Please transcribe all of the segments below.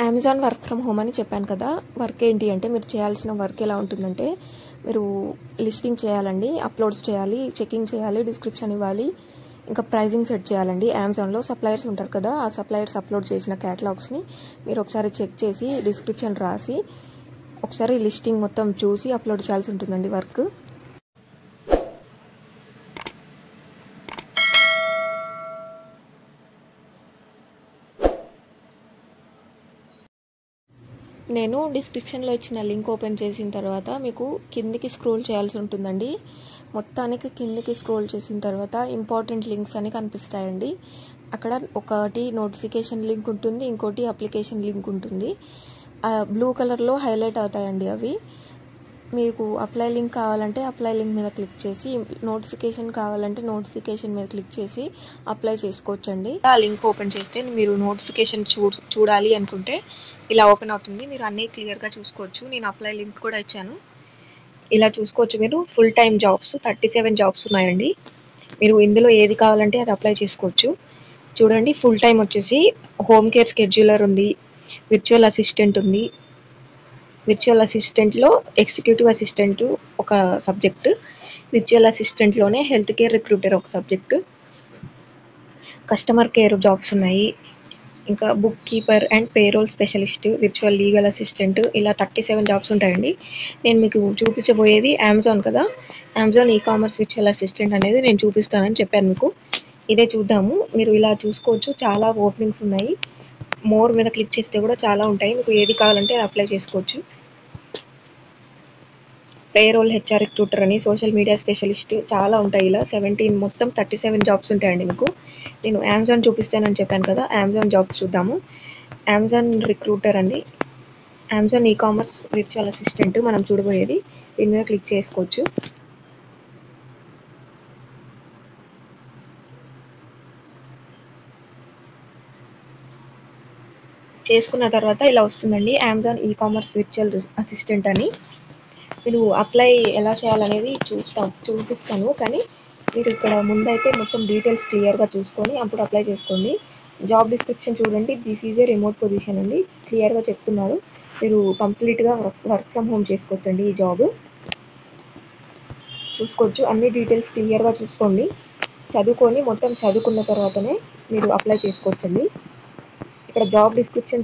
Amazon work from home అని చెప్పాను కదా. వర్క్ ఏంటి అంటే, మీరు చేయాల్సిన వర్క్ ఎలా ఉంటుందంటే, మీరు లిస్టింగ్ చేయాలండి, అప్లోడ్స్ చేయాలి, చెకింగ్ చేయాలి, డిస్క్రిప్షన్ ఇవ్వాలి, ఇంకా ప్రైజింగ్ సెట్ చేయాలండి. అమెజాన్లో సప్లయర్స్ ఉంటారు కదా, ఆ సప్లయర్స్ అప్లోడ్ చేసిన క్యాటలాగ్స్ని మీరు ఒకసారి చెక్ చేసి డిస్క్రిప్షన్ రాసి ఒకసారి లిస్టింగ్ మొత్తం చూసి అప్లోడ్ చేయాల్సి ఉంటుందండి వర్క్. నేను డిస్క్రిప్షన్లో ఇచ్చిన లింక్ ఓపెన్ చేసిన తర్వాత మీకు కిందికి స్క్రోల్ చేయాల్సి ఉంటుందండి. మొత్తానికి కిందికి స్క్రోల్ చేసిన తర్వాత ఇంపార్టెంట్ లింక్స్ అని కనిపిస్తాయండి. అక్కడ ఒకటి నోటిఫికేషన్ లింక్ ఉంటుంది, ఇంకోటి అప్లికేషన్ లింక్ ఉంటుంది. బ్లూ కలర్లో హైలైట్ అవుతాయండి అవి. మీకు అప్లై లింక్ కావాలంటే అప్లై లింక్ మీద క్లిక్ చేసి, నోటిఫికేషన్ కావాలంటే నోటిఫికేషన్ మీద క్లిక్ చేసి అప్లై చేసుకోవచ్చండి. ఆ లింక్ ఓపెన్ చేస్తే మీరు నోటిఫికేషన్ చూడాలి అనుకుంటే ఇలా ఓపెన్ అవుతుంది. మీరు అన్నీ క్లియర్గా చూసుకోవచ్చు. నేను అప్లై లింక్ కూడా ఇచ్చాను, ఇలా చూసుకోవచ్చు. మీరు ఫుల్ టైం జాబ్స్ 37 జాబ్స్ ఉన్నాయండి. మీరు ఇందులో ఏది కావాలంటే అది అప్లై చేసుకోవచ్చు. చూడండి, ఫుల్ టైం వచ్చేసి హోమ్ కేర్ స్కెడ్యూలర్ ఉంది, విర్చువల్ అసిస్టెంట్ ఉంది. విర్చువల్ అసిస్టెంట్లో ఎగ్జిక్యూటివ్ అసిస్టెంట్ ఒక సబ్జెక్టు, విర్చువల్ అసిస్టెంట్లోనే హెల్త్ కేర్ రిక్రూటర్ ఒక సబ్జెక్టు, కస్టమర్ కేర్ జాబ్స్ ఉన్నాయి, ఇంకా book keeper and payroll specialist, virtual legal assistant, ఇలా 37 జాబ్స్ ఉంటాయండి. నేను మీకు చూపించబోయేది అమెజాన్ కదా, Amazon e commerce virtual assistant అనేది నేను చూపిస్తానని చెప్పాను మీకు. ఇదే చూద్దాము. మీరు ఇలా చూసుకోవచ్చు, చాలా ఓపెనింగ్స్ ఉన్నాయి. మోర్ మీద క్లిక్ చేస్తే కూడా చాలా ఉంటాయి. మీకు ఏది కావాలంటే అప్లై చేసుకోవచ్చు. పేరోల్ హెచ్ఆర్ రిక్రూటర్ అని, సోషల్ మీడియా స్పెషలిస్ట్, చాలా ఉంటాయి. ఇలా 17 మొత్తం 37 జాబ్స్ ఉంటాయండి మీకు. నేను అమెజాన్ చూపిస్తానని చెప్పాను కదా, అమెజాన్ జాబ్స్ చూద్దాము. అమెజాన్ రిక్రూటర్ అండి, Amazon e commerce virtual assistant మనం చూడబోయేది. దీని మీద క్లిక్ చేసుకోవచ్చు. చేసుకున్న తర్వాత ఇలా వస్తుందండి, Amazon e commerce virtual assistant అని. మీరు అప్లై ఎలా చేయాలనేది చూపిస్తాను, కానీ మీరు ఇక్కడ ముందైతే మొత్తం డీటెయిల్స్ క్లియర్గా చూసుకొని అప్పుడు అప్లై చేసుకోండి. జాబ్ డిస్క్రిప్షన్ చూడండి, this is a remote position అండి, క్లియర్గా చెప్తున్నారు. మీరు కంప్లీట్గా వర్క్ ఫ్రమ్ హోమ్ చేసుకోవచ్చండి. ఈ జాబ్ చూసుకోవచ్చు, అన్ని డీటెయిల్స్ క్లియర్గా చూసుకోండి. చదువుకొని మొత్తం చదువుకున్న తర్వాతనే మీరు అప్లై చేసుకోవచ్చండి. ఇక్కడ జాబ్ డిస్క్రిప్షన్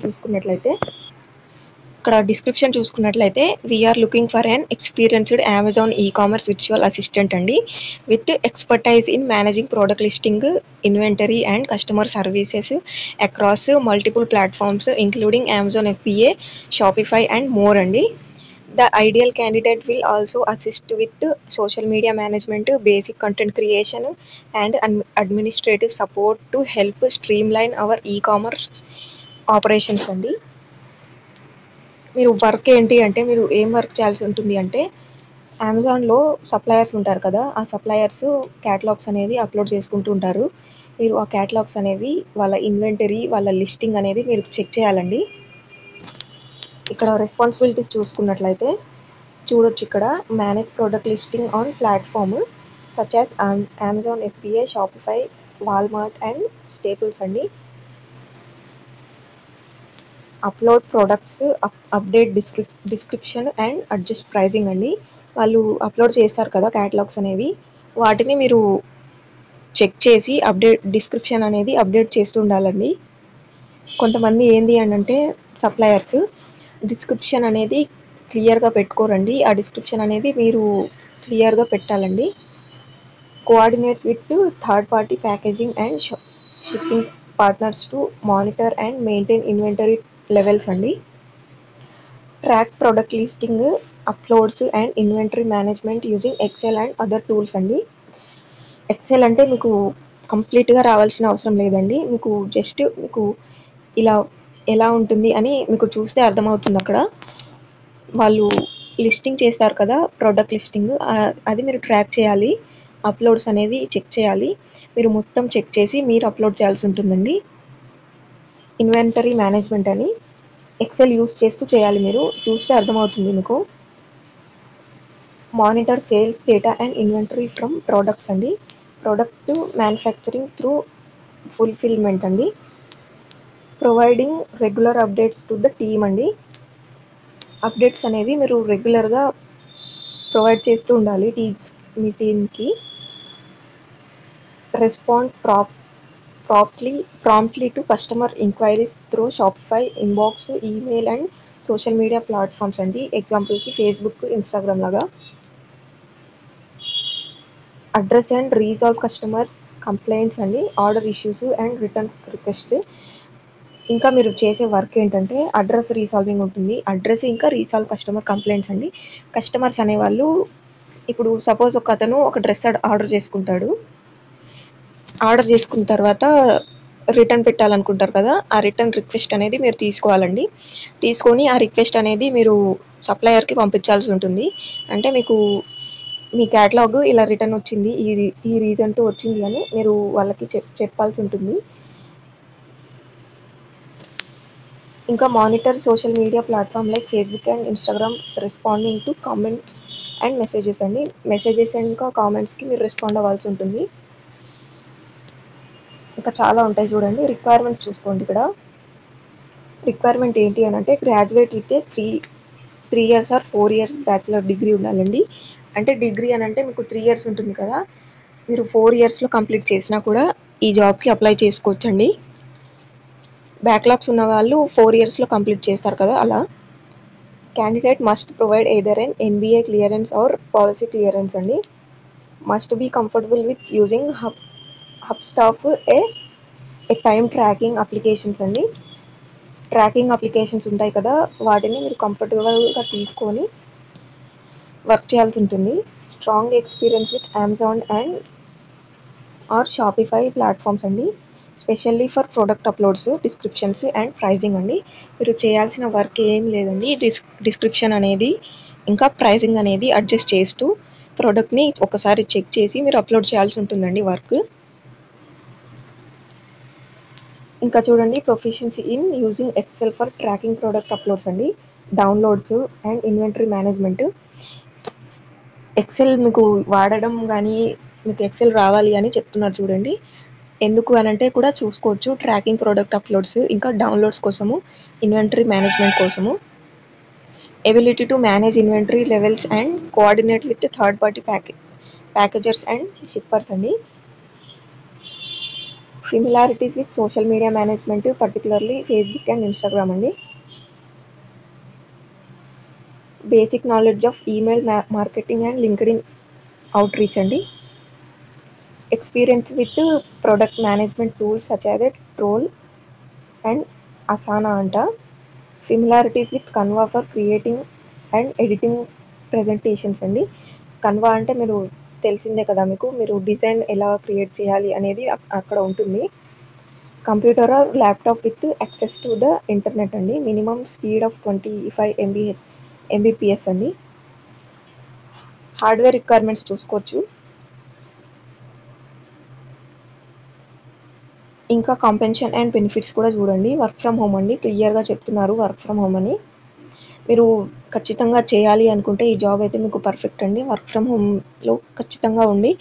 చూసుకున్నట్లయితే we're looking for an experienced Amazon e commerce virtual assistant అండి, with expertise in managing product listing, inventory and customer services across multiple platforms including Amazon FBA, Shopify and more అండి. The ideal candidate will also assist with social media management, basic content creation, and administrative support to help streamline our e-commerce operations అండి. మీరు work ఏంటి అంటే, మీరు ఏం work చేయాల్సి ఉంటుంది అంటే, అమెజాన్లో సప్లయర్స్ ఉంటారు కదా, ఆ సప్లయర్స్ క్యాటలాగ్స్ అనేది అప్లోడ్ చేసుకుంటూ ఉంటారు. మీరు ఆ క్యాటలాగ్స్ అనేవి వాళ్ళ ఇన్వెంటరీ, వాళ్ళ లిస్టింగ్ అనేది మీరు చెక్ చేయాలండి. ఇక్కడ రెస్పాన్సిబిలిటీస్ చూసుకున్నట్లయితే చూడొచ్చు, ఇక్కడ manage product listing on platform such as Amazon FBA, Shopify, Walmart and Staples అండి. Upload products, update description and adjust pricing అండి. వాళ్ళు అప్లోడ్ చేస్తారు కదా క్యాటలాగ్స్ అనేవి, వాటిని మీరు చెక్ చేసి డిస్క్రిప్షన్ అనేది అప్డేట్ చేస్తూ ఉండాలండి. కొంతమంది ఏంది అని అంటే, సప్లయర్స్ డిస్క్రిప్షన్ అనేది క్లియర్గా పెట్టుకోరండి. ఆ డిస్క్రిప్షన్ అనేది మీరు క్లియర్గా పెట్టాలండి. Coordinate with third party packaging and shipping partners to monitor and maintain inventory levels అండి. Track product listing, uploads and inventory management using Excel and other tools అండి. ఎక్సెల్ అంటే మీకు కంప్లీట్గా రావాల్సిన అవసరం లేదండి, మీకు జస్ట్ మీకు ఇలా ఎలా ఉంటుంది అని మీకు చూస్తే అర్థమవుతుంది. అక్కడ వాళ్ళు లిస్టింగ్ చేస్తారు కదా, ప్రోడక్ట్ లిస్టింగ్, అది మీరు ట్రాక్ చేయాలి. అప్లోడ్స్ అనేవి చెక్ చేయాలి. మీరు మొత్తం చెక్ చేసి మీరు అప్లోడ్ చేయాల్సి ఉంటుందండి. ఇన్వెంటరీ మేనేజ్మెంట్ అని ఎక్సెల్ యూస్ చేస్తూ చేయాలి, మీరు చూస్తే అర్థమవుతుంది మీకు. Monitor sales data and inventory from products అండి, ప్రోడక్ట్ మ్యానుఫ్యాక్చరింగ్ త్రూ ఫుల్ఫిల్మెంట్ అండి. Providing regular updates to the team అండి. అప్డేట్స్ అనేవి మీరు రెగ్యులర్గా ప్రొవైడ్ చేస్తూ ఉండాలి మీ టీమ్కి. Respond promptly to customer enquiries through Shopify, inbox, email and social media platforms అండి. ఎగ్జాంపుల్కి ఫేస్బుక్, ఇన్స్టాగ్రామ్ లాగా. Address and resolve customers complaints అండి, order issues and return requests. ఇంకా మీరు చేసే వర్క్ ఏంటంటే అడ్రస్ రీసాల్వింగ్ ఉంటుంది. అడ్రస్ ఇంకా రీసాల్వ్ కస్టమర్ కంప్లైంట్స్ అండి. కస్టమర్స్ అనేవాళ్ళు ఇప్పుడు సపోజ్ ఒక అతను ఒక డ్రెస్ ఆర్డర్ చేసుకుంటాడు. ఆర్డర్ చేసుకున్న తర్వాత రిటర్న్ పెట్టాలనుకుంటారు కదా, ఆ రిటర్న్ రిక్వెస్ట్ అనేది మీరు తీసుకోవాలండి. తీసుకొని ఆ రిక్వెస్ట్ అనేది మీరు సప్లయర్కి పంపించాల్సి ఉంటుంది. అంటే మీకు మీ క్యాటలాగ్ ఇలా రిటర్న్ వచ్చింది, ఈ రీజన్తో వచ్చింది అని మీరు వాళ్ళకి చెప్పాల్సి ఉంటుంది. ఇంకా monitor social media platform like Facebook and Instagram responding to comments and messages అండి. మెసేజెస్ ఇంకా కామెంట్స్కి మీరు రెస్పాండ్ అవ్వాల్సి ఉంటుంది. ఇంకా చాలా ఉంటాయి చూడండి. రిక్వైర్మెంట్స్ చూసుకోండి. ఇక్కడ రిక్వైర్మెంట్ ఏంటి అని అంటే graduate with 3 years or 4 years bachelor degree ఉండాలండి. అంటే డిగ్రీ అని అంటే మీకు 3 years ఉంటుంది కదా, మీరు 4 yearsలో కంప్లీట్ చేసినా కూడా ఈ జాబ్కి అప్లై చేసుకోవచ్చండి. బ్యాక్లాగ్స్ ఉన్న వాళ్ళు 4 yearsలో కంప్లీట్ చేస్తారు కదా, అలా. Candidate must provide either an NBA clearance or policy clearance అండి. Must be comfortable with using Hubstaff a time tracking applications అండి. ట్రాకింగ్ అప్లికేషన్స్ ఉంటాయి కదా, వాటిని మీరు కంఫర్టబుల్గా తీసుకొని వర్క్ చేయాల్సి ఉంటుంది. Strong experience with Amazon and or Shopify platforms అండి. Specially for product uploads, descriptions and pricing అండి. మీరు చేయాల్సిన వర్క్ ఏం లేదండి. డిస్క్రిప్షన్ అనేది ఇంకా ప్రైజింగ్ అనేది అడ్జస్ట్ చేస్తూ ప్రోడక్ట్ని ఒకసారి చెక్ చేసి మీరు అప్లోడ్ చేయాల్సి ఉంటుందండి వర్క్. ఇంకా చూడండి, proficiency in using Excel for tracking product uploads అండి, downloads and inventory management. Excel మీకు వాడడం కానీ మీకు ఎక్సెల్ రావాలి అని చెప్తున్నారు చూడండి. ఎందుకు అని అంటే కూడా చూసుకోవచ్చు. ట్రాకింగ్ ప్రోడక్ట్ అప్లోడ్స్ ఇంకా డౌన్లోడ్స్ కోసము, ఇన్వెంటరీ మేనేజ్మెంట్ కోసము. Ability to manage inventory levels and coordinate with third party packagers and shippers అండి. Similarities with social media management, particularly Facebook and Instagram అండి. Basic knowledge of email marketing and LinkedIn outreach అండి. Experience with product management tools such as Trello and Asana అంట. Similarities with Canva for creating and editing presentations అండి. Canva అంటే మీరు తెలిసిందే కదా మీకు, మీరు డిజైన్ ఎలా క్రియేట్ చేయాలి అనేది అక్కడ ఉంటుంది. Computer are laptop with access to the internet అండి. మినిమం స్పీడ్ ఆఫ్ 25 Mbps అండి. హార్డ్వేర్ రిక్వైర్మెంట్స్ చూసుకోవచ్చు. ఇంకా కాంపెన్షన్ అండ్ బెనిఫిట్స్ కూడా చూడండి. వర్క్ ఫ్రమ్ హోమ్ అండి, క్లియర్గా చెప్తున్నారు వర్క్ ఫ్రమ్ హోమ్ అని. మీరు ఖచ్చితంగా చేయాలి అనుకుంటే ఈ జాబ్ అయితే మీకు పర్ఫెక్ట్ అండి. వర్క్ ఫ్రమ్ హోమ్లో ఖచ్చితంగా ఉండి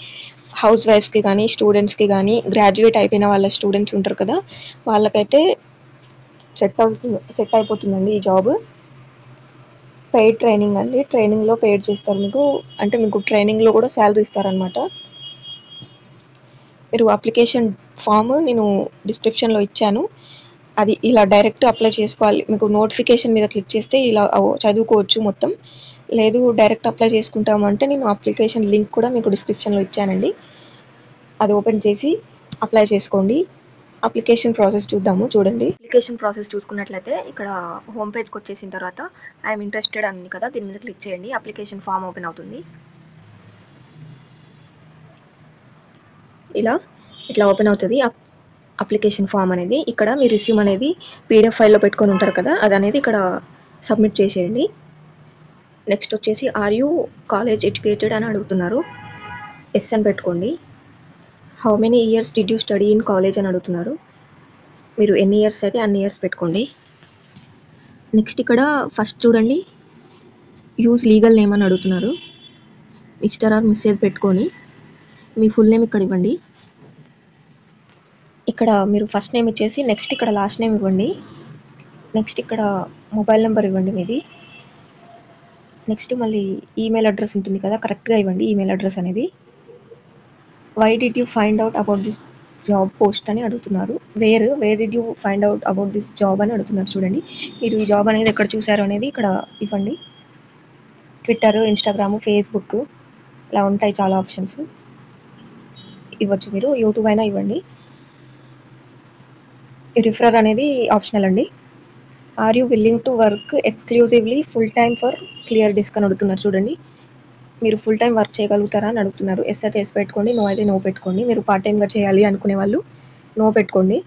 హౌస్ వైఫ్స్కి కానీ, స్టూడెంట్స్కి కానీ, గ్రాడ్యుయేట్ అయిపోయిన వాళ్ళ స్టూడెంట్స్ ఉంటారు కదా, వాళ్ళకైతే సెట్ అయిపోతుందండి ఈ జాబ్. పెయిడ్ ట్రైనింగ్ అండి, ట్రైనింగ్లో పెయిడ్ చేస్తారు మీకు. అంటే మీకు ట్రైనింగ్లో కూడా శాలరీ ఇస్తారనమాట. మీరు అప్లికేషన్ ఫామ్ నేను డిస్క్రిప్షన్లో ఇచ్చాను, అది ఇలా డైరెక్ట్ అప్లై చేసుకోవాలి. మీకు నోటిఫికేషన్ మీద క్లిక్ చేస్తే ఇలా చదువుకోవచ్చు మొత్తం. లేదు డైరెక్ట్ అప్లై చేసుకుంటామంటే నేను అప్లికేషన్ లింక్ కూడా మీకు డిస్క్రిప్షన్లో ఇచ్చానండి, అది ఓపెన్ చేసి అప్లై చేసుకోండి. అప్లికేషన్ ప్రాసెస్ చూద్దాము చూడండి. అప్లికేషన్ ప్రాసెస్ చూసుకున్నట్లయితే ఇక్కడ హోమ్ పేజ్కి వచ్చేసిన తర్వాత ఐఎమ్ ఇంట్రెస్టెడ్ అని కదా, దీని మీద క్లిక్ చేయండి. అప్లికేషన్ ఫామ్ ఓపెన్ అవుతుంది. ఇట్లా ఓపెన్ అవుతుంది అప్లికేషన్ ఫామ్ అనేది. ఇక్కడ మీ రిస్యూమ్ అనేది PDF ఫైల్లో పెట్టుకొని ఉంటారు కదా, అది అనేది ఇక్కడ సబ్మిట్ చేసేయండి. నెక్స్ట్ వచ్చేసి ఆర్ యూ కాలేజ్ ఎడ్యుకేటెడ్ అని అడుగుతున్నారు, ఎస్ అని పెట్టుకోండి. How many years did you study in college అని అడుగుతున్నారు, మీరు ఎన్ని ఇయర్స్ అయితే అన్ని ఇయర్స్ పెట్టుకోండి. నెక్స్ట్ ఇక్కడ ఫస్ట్ చూడండి, యూజ్ లీగల్ నేమ్ అని అడుగుతున్నారు, మిస్టర్ ఆర్ మిస్సెస్ పెట్టుకొని మీ ఫుల్ నేమ్ ఇక్కడ ఇవ్వండి. ఇక్కడ మీరు ఫస్ట్ నేమ్ ఇచ్చేసి నెక్స్ట్ ఇక్కడ లాస్ట్ నేమ్ ఇవ్వండి. నెక్స్ట్ ఇక్కడ మొబైల్ నెంబర్ ఇవ్వండి మీది. నెక్స్ట్ మళ్ళీ ఈమెయిల్ అడ్రస్ ఉంటుంది కదా, కరెక్ట్గా ఇవ్వండి ఈమెయిల్ అడ్రస్ అనేది. Why did you find out about this job post అని అడుగుతున్నారు. Where did you find out about this job అని అడుగుతున్నారు. చూడండి, మీరు ఈ జాబ్ అనేది ఎక్కడ చూసారు అనేది ఇక్కడ ఇవ్వండి. ట్విట్టర్, ఇన్స్టాగ్రామ్, ఫేస్బుక్ ఇలా ఉంటాయి చాలా ఆప్షన్స్ ఇవ్వచ్చు. మీరు యూట్యూబ్ అయినా ఇవ్వండి. రిఫరర్ అనేది ఆప్షనల్ అండి. Are you willing to work exclusively full time for clear disk అని అడుగుతున్నారు. చూడండి, మీరు ఫుల్ టైం వర్క్ చేయగలుగుతారా అని అడుగుతున్నారు. ఎస్ అయితే ఎస్ పెట్టుకోండి, నో అయితే నో పెట్టుకోండి. మీరు పార్ట్ టైమ్గా చేయాలి అనుకునే వాళ్ళు నో పెట్టుకోండి.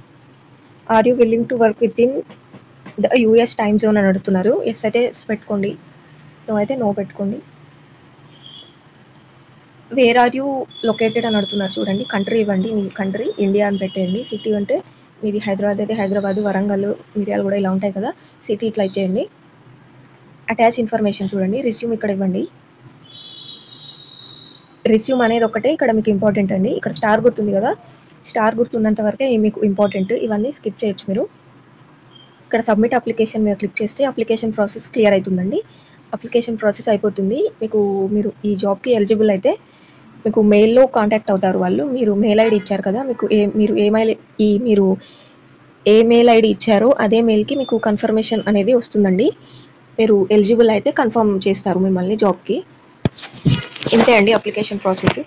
Are you willing to work with in the US time zone అని అడుగుతున్నారు. ఎస్ అయితే ఎస్ పెట్టుకోండి, నో అయితే నో పెట్టుకోండి. వేర్ ఆర్ యూ లొకేటెడ్ అని అడుగుతున్నారు. చూడండి, కంట్రీ ఇవ్వండి, మీ కంట్రీ ఇండియా అని పెట్టేయండి. సిటీ అంటే మీది హైదరాబాద్ అయితే హైదరాబాద్, వరంగల్, మిర్యాల కూడా ఇలా ఉంటాయి కదా, సిటీ ఇట్లా ఇచ్చేయండి. అటాచ్ ఇన్ఫర్మేషన్ చూడండి, రిజ్యూమ్ ఇక్కడ ఇవ్వండి. రిజ్యూమ్ అనేది ఒకటే ఇక్కడ మీకు ఇంపార్టెంట్ అండి. ఇక్కడ స్టార్ గుర్తుంది కదా, స్టార్ గుర్తున్నంత వరకే మీకు ఇంపార్టెంట్. ఇవన్నీ స్కిప్ చేయొచ్చు మీరు. ఇక్కడ సబ్మిట్ అప్లికేషన్ మీరు క్లిక్ చేస్తే అప్లికేషన్ ప్రాసెస్ క్లియర్ అవుతుందండి. అప్లికేషన్ ప్రాసెస్ అయిపోతుంది. మీరు ఈ జాబ్కి ఎలిజిబుల్ అయితే మీకు మెయిల్లో కాంటాక్ట్ అవుతారు వాళ్ళు. మీరు మెయిల్ ఐడి ఇచ్చారు కదా, మీరు ఏ మెయిల్ ఐడి ఇచ్చారో అదే మెయిల్కి మీకు కన్ఫర్మేషన్ అనేది వస్తుందండి. మీరు ఎలిజిబుల్ అయితే కన్ఫర్మ్ చేస్తారు మిమ్మల్ని జాబ్కి. ఇంతే అండి అప్లికేషన్ ప్రాసెస్.